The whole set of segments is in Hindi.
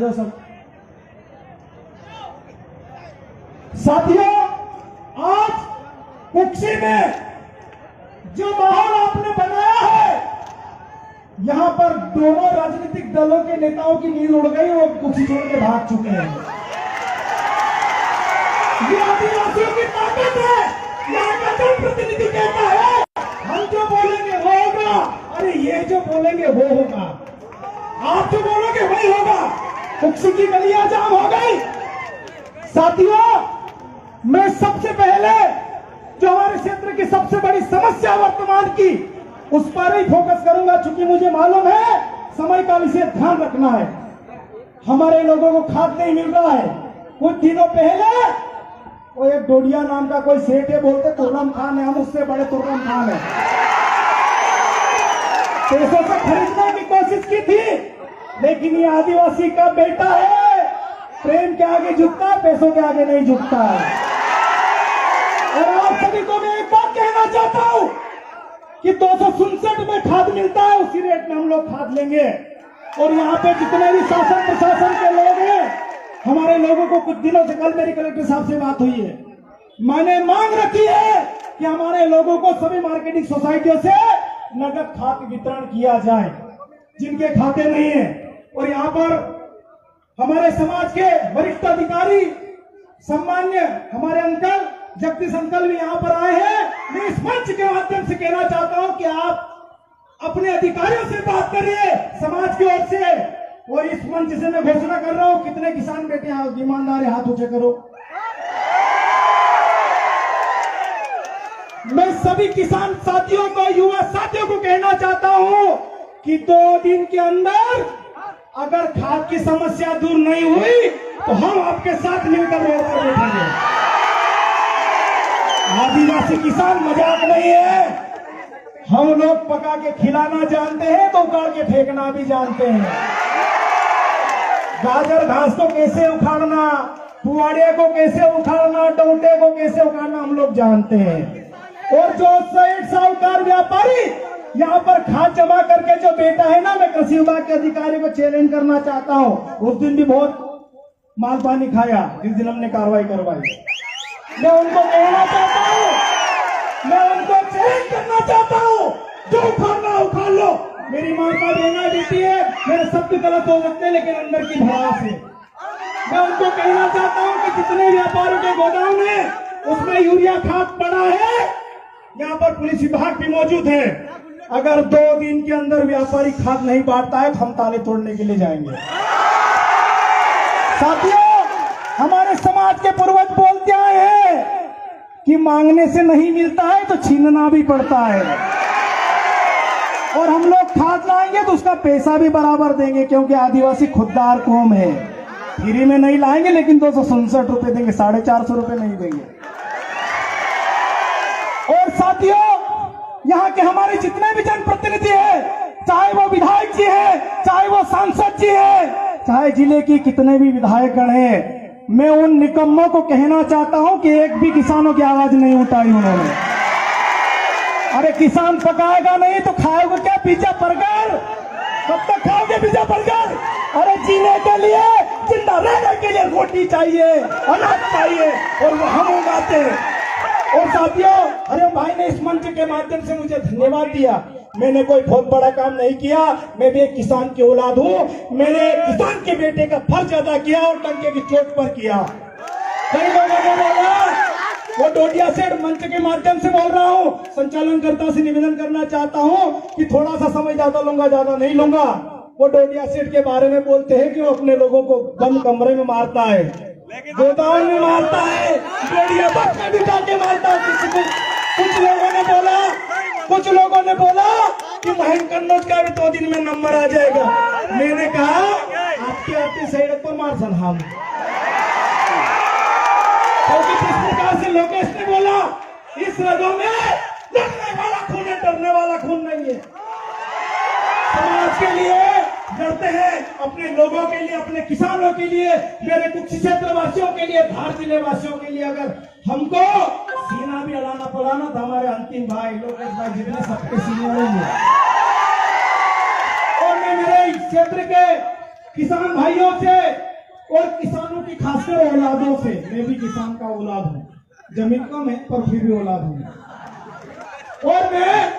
जाओ सब। साथियों, आज कुक्षी में जो माहौल आपने बनाया है, यहां पर दोनों राजनीतिक दलों के नेताओं की नींद उड़ गई, वो कुक्षी छोड़ के भाग चुके हैं। ये आदिवासियों की ताकत है। यहाँ का जनप्रतिनिधि कहता है हम जो बोलेंगे वो होगा, अरे ये जो बोलेंगे वो होगा, आप जो बोलोगे वही होगा। कुक्षी की गलियां जाम हो गई। साथियों, मैं सबसे पहले जो हमारे क्षेत्र की सबसे बड़ी समस्या वर्तमान की, उस पर ही फोकस करूंगा, चूंकि मुझे मालूम है समय का विशेष ध्यान रखना है। हमारे लोगों को खाद नहीं मिल रहा है। कुछ दिनों पहले वो एक डोडिया नाम का कोई सेठ है, बोलते तुर्रम खान है, हम उससे बड़े तुर्रम खान है, पैसों से खरीदने की कोशिश की थी, लेकिन ये आदिवासी का बेटा है, प्रेम के आगे झुकता है, पैसों के आगे नहीं झुकता है। और आप सभी को मैं एक बात कहना चाहता हूं कि 267 में खाद मिलता है, उसी रेट में हम लोग खाद लेंगे। और यहाँ पे जितने भी शासन प्रशासन के लोग हैं, हमारे लोगों को कुछ दिनों से, कल मेरी कलेक्टर साहब से बात हुई है, मैंने मांग रखी है कि हमारे लोगों को सभी मार्केटिंग सोसाइटियों से नगद खाद वितरण किया जाए जिनके खाते नहीं है। और यहाँ पर हमारे समाज के वरिष्ठ अधिकारी, सम्मान्य हमारे अंकल जगदीश अंकल भी यहाँ पर आए हैं। मैं इस मंच के माध्यम से कहना चाहता हूँ कि आप अपने अधिकारियों से बात करिए समाज की ओर से। और इस मंच से मैं घोषणा कर रहा हूँ, कितने किसान बेटे ईमानदार हाथ ऊंचे करो। मैं सभी किसान साथियों को, युवा साथियों को कहना चाहता हूँ कि 2 दिन के अंदर अगर खाद की समस्या दूर नहीं हुई तो हम आपके साथ मिलकर रोड पर बैठेंगे। आदिवासी किसान मजाक नहीं है। हम लोग पका के खिलाना जानते हैं तो उखाड़ के फेंकना भी जानते हैं। गाजर घास को कैसे उखाड़ना, पुआड़े को कैसे उखाड़ना, डोंटे को कैसे उखाड़ना हम लोग जानते हैं। और जो सेठ साहूकार व्यापारी यहाँ पर खाद जमा करके जो बेटा है ना, मैं कृषि विभाग के अधिकारी को चैलेंज करना चाहता हूँ। उस दिन भी बहुत माल पानी खाया जिस दिन हमने कार्रवाई करवाई। मैं उनको कहना चाहता हूँ, मैं उनको चैलेंज करना चाहता हूँ, जो उखाड़ना उखाड़ लो। मेरी माता बहना बेटी है, मेरे शब्द गलत हो सकते हैं लेकिन अंदर की भड़ास है। मैं उनको कहना चाहता हूँ कि जितने व्यापारियों के गोदाम है उसमें यूरिया खाद पड़ा है। यहाँ पर पुलिस विभाग भी मौजूद है। अगर 2 दिन के अंदर व्यापारी खाद नहीं बांटता है तो हम ताले तोड़ने के लिए जाएंगे। साथियों, हमारे समाज के पूर्वज बोलते आए हैं कि मांगने से नहीं मिलता है तो छीनना भी पड़ता है। और हम लोग खाद लाएंगे तो उसका पैसा भी बराबर देंगे, क्योंकि आदिवासी खुददार कौम है। फ्री में नहीं लाएंगे, लेकिन 267 रुपए देंगे, 450 रुपए नहीं देंगे। और साथियों, यहाँ के हमारे जितने भी जनप्रतिनिधि हैं, चाहे वो विधायक जी हैं, चाहे वो सांसद जी हैं, चाहे जिले की कितने भी विधायकगण हैं, मैं उन निकम्मों को कहना चाहता हूं कि एक भी किसानों की आवाज नहीं उठाई उन्होंने। अरे किसान पकाएगा नहीं तो खाएगा क्या? Pizza burger? कब तक खाओगे पिज्जा बर्गर? अरे जीने के लिए, जिंदा रहने के लिए रोटी चाहिए, अनाज चाहिए, और वो हम उगाते हैं। और साथियों, अरे भाई ने इस मंच के माध्यम से मुझे धन्यवाद दिया। मैंने कोई बहुत बड़ा काम नहीं किया, मैं भी एक किसान की औलाद हूँ। मैंने किसान के बेटे का फर्ज अदा किया और टंके की चोट पर किया। कई लोगों ने बोला, वो डोडिया सेठ मंच के माध्यम से बोल रहा हूँ, संचालनकर्ता से निवेदन करना चाहता हूँ कि थोड़ा सा समय ज्यादा लूंगा, ज्यादा नहीं लूंगा। वो डोडिया सेठ के बारे में बोलते हैं कि वो अपने लोगों को बंद कमरे में मारता है, गोदाम में मारता है, डोडिया बस में बिठा के मारता है किसी को। कुछ लोगों ने बोला कि महेंद्र कन्नौज का भी 2 दिन में नंबर आ जाएगा। मैंने कहा आपके आपकी सड़क पर मार सन हम, क्योंकि किस प्रकार से लोकेश ने बोला, इस रगों में लड़ने वाला खून है, डरने वाला खून नहीं है। समाज के लिए लड़ते हैं, अपने लोगों के लिए, अपने किसानों के लिए, मेरे कुछ क्षेत्र वासियों के लिए, धार जिले वासियों के लिए। अगर हमको सीना भी अड़ाना पड़ा ना, तो हमारे अंतिम भाई लोकेश भाई जितने सबके सीने होंगे। और मैं मेरे क्षेत्र के किसान भाइयों से और किसानों की खासकर औलादों से, मैं भी किसान का औलाद हूँ, जमीन कम है पर फिर भी औलाद हूँ। और मैं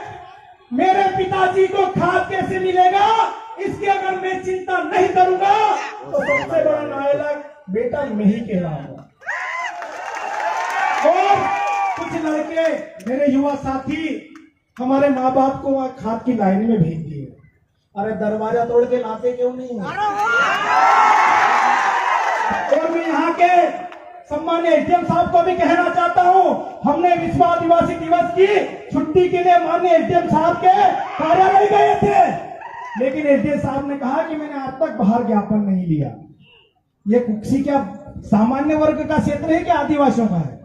मेरे पिताजी को खाद कैसे मिलेगा इसकी अगर मैं चिंता नहीं करूंगा तो सबसे बड़ा नालायक बेटा मैं ही कहलाऊंगा। और कुछ लड़के मेरे युवा साथी हमारे माँ बाप को वहां खाद की लाइन में भेज दिए। अरे दरवाजा तोड़ के लाते क्यों नहीं? और मैं यहाँ के सम्मान्य एसडीएम साहब को भी कहना चाहता हूँ, हमने विश्व आदिवासी दिवस की छुट्टी के लिए माननीय एसडीएम साहब के कार्यालय गए थे, लेकिन एसडीएम साहब ने कहा कि मैंने आज तक बाहर ज्ञापन नहीं लिया। ये कुक्सी क्या सामान्य वर्ग का क्षेत्र है क्या आदिवासियों का है?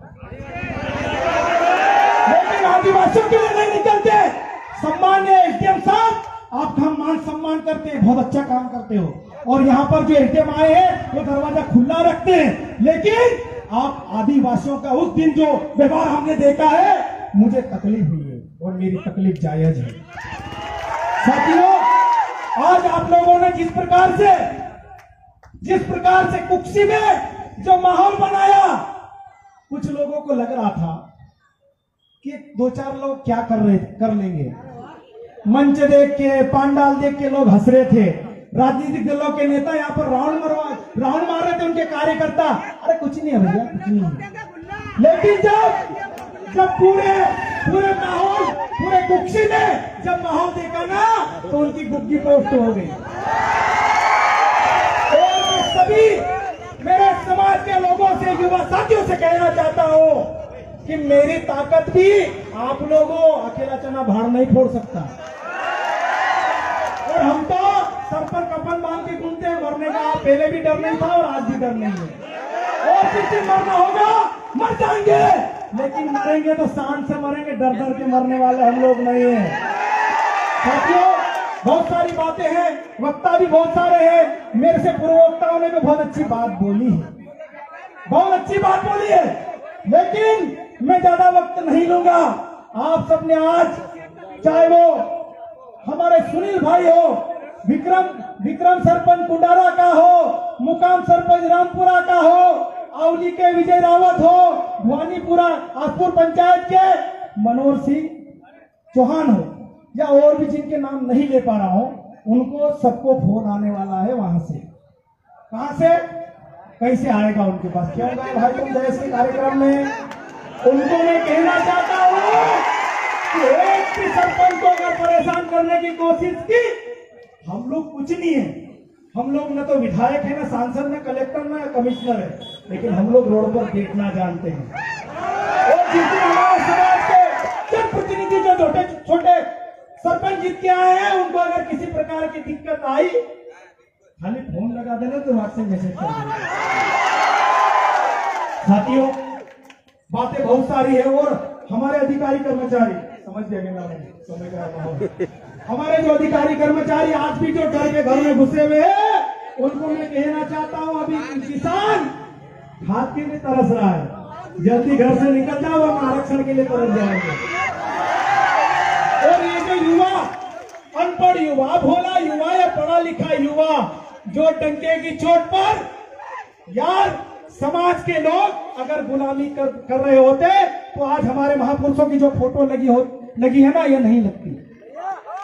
लेकिन आदिवासियों के लिए नहीं निकलते। सम्मान्य एसडीएम साहब, आपका हम मान सम्मान करते हैं, बहुत अच्छा काम करते हो, और यहाँ पर जो एसडीएम आए हैं वो दरवाजा खुला रखते हैं, लेकिन आप आदिवासियों का उस दिन जो व्यवहार हमने देखा है मुझे तकलीफ हुई है और मेरी तकलीफ जायज है। साथियों, आज आप लोगों ने जिस प्रकार से कुक्सी में जो माहौल बनाया, कुछ लोगों को लग रहा था कि 2-4 लोग क्या कर लेंगे। मंच देख के, पंडाल देख के लोग हंस रहे थे। राजनीतिक दलों के नेता यहाँ पर राउंड मार रहे थे, उनके कार्यकर्ता। अरे कुछ नहीं है भैया, कुछ नहीं है। लेकिन जब पूरे माहौल, पूरे कुक्सी ने जब माहौल देखा ना तो उनकी गुग्गी पोस्ट हो गई। और मैं सभी मेरे समाज के लोगों से, युवा साथियों से कहना चाहता हूँ कि मेरी ताकत भी आप लोगों अकेला चना भाड़ नहीं फोड़ सकता। और हम तो सर पर कफन बांध के घूमते हैं, मरने का पहले भी डर नहीं था और आज भी डर नहीं है। और जिस दिन मरना होगा मर जाएंगे, लेकिन मरेंगे तो शान से मरेंगे, डर डर के मरने वाले हम लोग नहीं हैं। साथियों, बहुत सारी बातें हैं, वक्ता भी बहुत सारे हैं। मेरे से पूर्व वक्ताओं ने भी बहुत अच्छी बात बोली है, बहुत अच्छी बात बोली है, लेकिन मैं ज्यादा वक्त नहीं लूंगा। आप सबने आज, चाहे वो हमारे सुनील भाई हो, विक्रम सरपंच कुंडारा का हो, मुकाम सरपंच रामपुरा का हो, आवली के विजय रावत हो, भवानीपुरा आसपुर पंचायत के मनोहर सिंह चौहान हो, या और भी जिनके नाम नहीं ले पा रहा हूं, उनको सबको फोन आने वाला है वहां से। कहां से, कैसे आएगा उनके पास? क्यों गए भाई तुम देश के कार्यक्रम में? उनको मैं कहना चाहता हूं कि एक भी सरपंच को अगर परेशान करने की कोशिश की, हम लोग कुछ नहीं है। हम लोग न तो विधायक है, न सांसद, न कलेक्टर, न कमिश्नर है, लेकिन हम लोग रोड पर देखना जानते हैं। और जिस दिन हमारे समाज के जनप्रतिनिधि जो छोटे छोटे सरपंच जीत के आए हैं, उनको अगर किसी प्रकार की दिक्कत आई, खाली फोन लगा देना तो व्हाट्सएप मैसेज कर देना। साथियों, बातें बहुत सारी है। और हमारे अधिकारी कर्मचारी, समझ गए ना, समझ गया, हमारे जो अधिकारी कर्मचारी आज भी जो डर के घर में घुसे हुए हैं, उनको मैं कहना चाहता हूं, अभी किसान खाद के लिए तरस रहा है, जल्दी घर से निकल जाओ, हम आरक्षण के लिए तरस जाएंगे। और ये जो युवा, अनपढ़ युवा, भोला युवा या पढ़ा लिखा युवा, जो डंके की चोट पर, यार समाज के लोग अगर गुलामी कर रहे होते तो आज हमारे महापुरुषों की जो फोटो लगी है ना, ये नहीं लगती।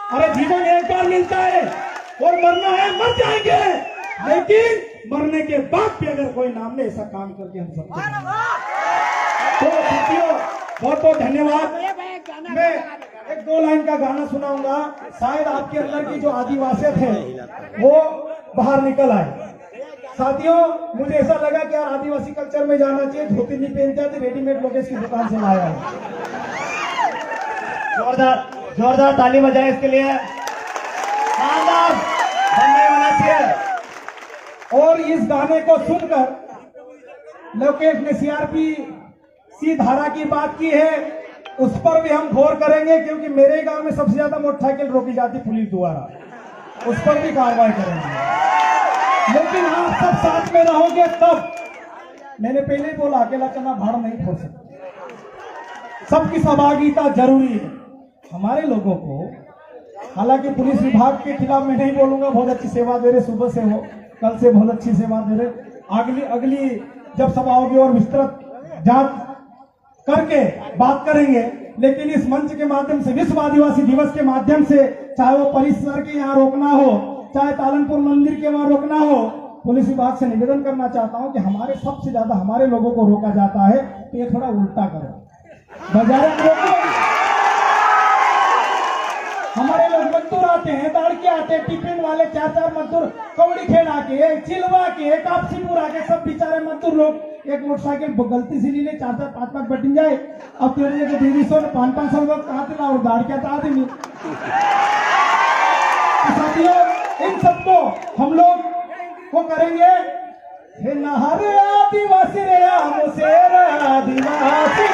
अरे जीवन एक बार मिलता है और मरना है, मर जाएंगे, लेकिन मरने के बाद भी अगर कोई नाम ले, ऐसा काम करके हम सबको। तो साथियों, बहुत बहुत धन्यवाद। मैं 1-2 लाइन का गाना सुनाऊंगा, शायद आपके अंदर की जो आदिवासियत है वो बाहर निकल आए। साथियों, मुझे ऐसा लगा कि यार आदिवासी कल्चर में जाना चाहिए, धोती नहीं पहनते थे, रेडीमेड लोकेश की दुकान से लाया है। जोरदार ताली बजाए इसके लिए, धन्यवाद होना चाहिए। और इस गाने को सुनकर लोकेश ने सीआरपीसी धारा की बात की है, उस पर भी हम गौर करेंगे, क्योंकि मेरे गांव में सबसे ज्यादा मोटरसाइकिल रोकी जाती पुलिस द्वारा, उस पर भी कार्रवाई करेंगे। लेकिन आप सब साथ में रहोगे तब। मैंने पहले ही बोला, अकेला चना भाड़ नहीं फोड़ सकते, सबकी सहभागिता जरूरी है। हमारे लोगों को, हालांकि पुलिस विभाग के खिलाफ मैं नहीं बोलूंगा, बहुत अच्छी सेवा दे रहे, सुबह से हो, कल से बहुत अच्छी सेवा दे रहे। अगली जब सभा होगी और विस्तृत जांच करके बात करेंगे, लेकिन इस मंच के माध्यम से, विश्व आदिवासी दिवस के माध्यम से, चाहे वो परिसर के यहाँ रोकना हो, चाहे तालनपुर मंदिर के वहां रोकना हो, पुलिस विभाग से निवेदन करना चाहता हूं कि हमारे सबसे ज्यादा हमारे लोगों को रोका जाता है, तो ये थोड़ा उल्टा करो। बाजारों में हमारे लोग मजदूर आते हैं, दाड़के आते हैं, टिफिन वाले 4-4 मजदूर कौड़ी खेड़ा के, चिलवा के, कापसीपुर आके सब बेचारे मजदूर लोग एक मोटरसाइकिल गलती से ले 4-4, 5-5 बटन जाए। अब तेरे जगह 200 ने 500 लोग आते ना और दाड़के तो आते नहीं। साथियों, इन सबको हम लोग को करेंगे। हे नहरे आदिवासी रे मुसेर आदिवासी,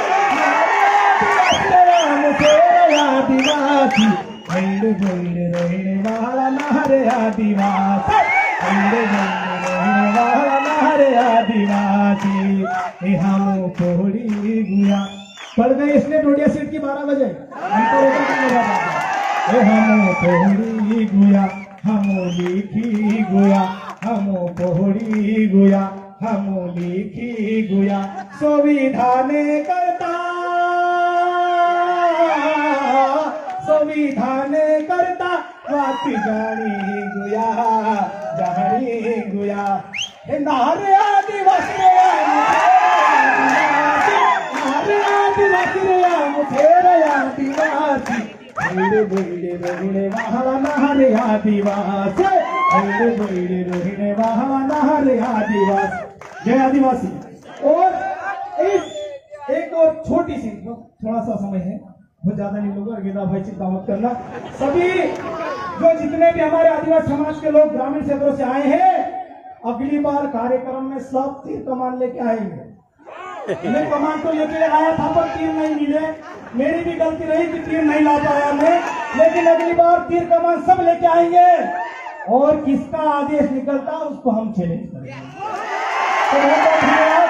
आदिवासी रहने वाला नहरे आदिवासी, रहने वाला नहरे आदिवासी। हम थोड़ी गुया पड़ गए इसलिए टोडिया सीट की 12 बजे हम थोड़ी गुया, हम लिखी गुया, हम पोहड़ी गुया, हम लिखी गुया, संविधान करता, संविधान करता, बात जानी गुया, जानी गुया। नारे आदिवासी आदिवासी रोहिणे वाला नहरे आदिवासी, रोहिणे वाला नहरे आदिवासी। जय आदिवासी। और एक और छोटी सी, थोड़ा सा समय है, बहुत ज्यादा नहीं लोग, गेदा भाई चिंता मत करना। सभी जो जितने भी हमारे आदिवासी समाज के लोग ग्रामीण क्षेत्रों से आए हैं, अगली बार कार्यक्रम में सब तीर कमान लेके आएंगे। मैं कमान तो लेके आया था पर तीर नहीं मिले, मेरी भी गलती रही कि तीर नहीं ला पाया मैं, लेकिन अगली बार तीर कमान सब लेके आएंगे और किसका आदेश निकलता उसको हम चैलेंज करेंगे। तो बहुत बहुत धन्यवाद।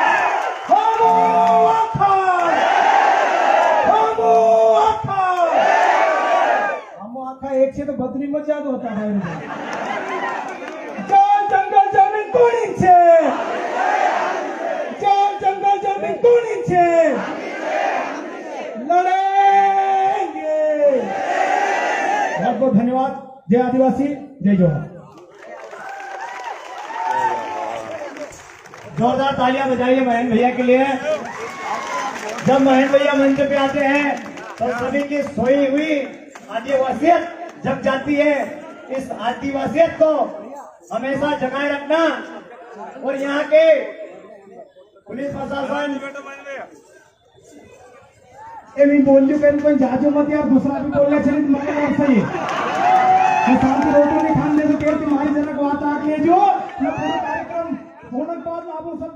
एक से तो बदली में ज्यादा होता है। जान जंगल जमीन कोनी छे, जान जंगल जमीन कोनी छे, लड़ेंगे। बहुत बहुत धन्यवाद। जय आदिवासी, जय जोहार। जोरदार तालियां बजाइए महेंद्र भैया के लिए। जब महेंद्र भैया मंच पे आते हैं तो सभी की सोई हुई आदिवासियत जग जाती है। इस आदिवासियत को हमेशा जगाए रखना और यहाँ के पुलिस प्रशासन बोल कोई जाजो मत यार, दूसरा भी बोलना चाहिए मतलब सही शांति रोटी नहीं खाने तो तुम्हारी जनक बात आके जो पूरा कार्यक्रम होने के बाद आप सब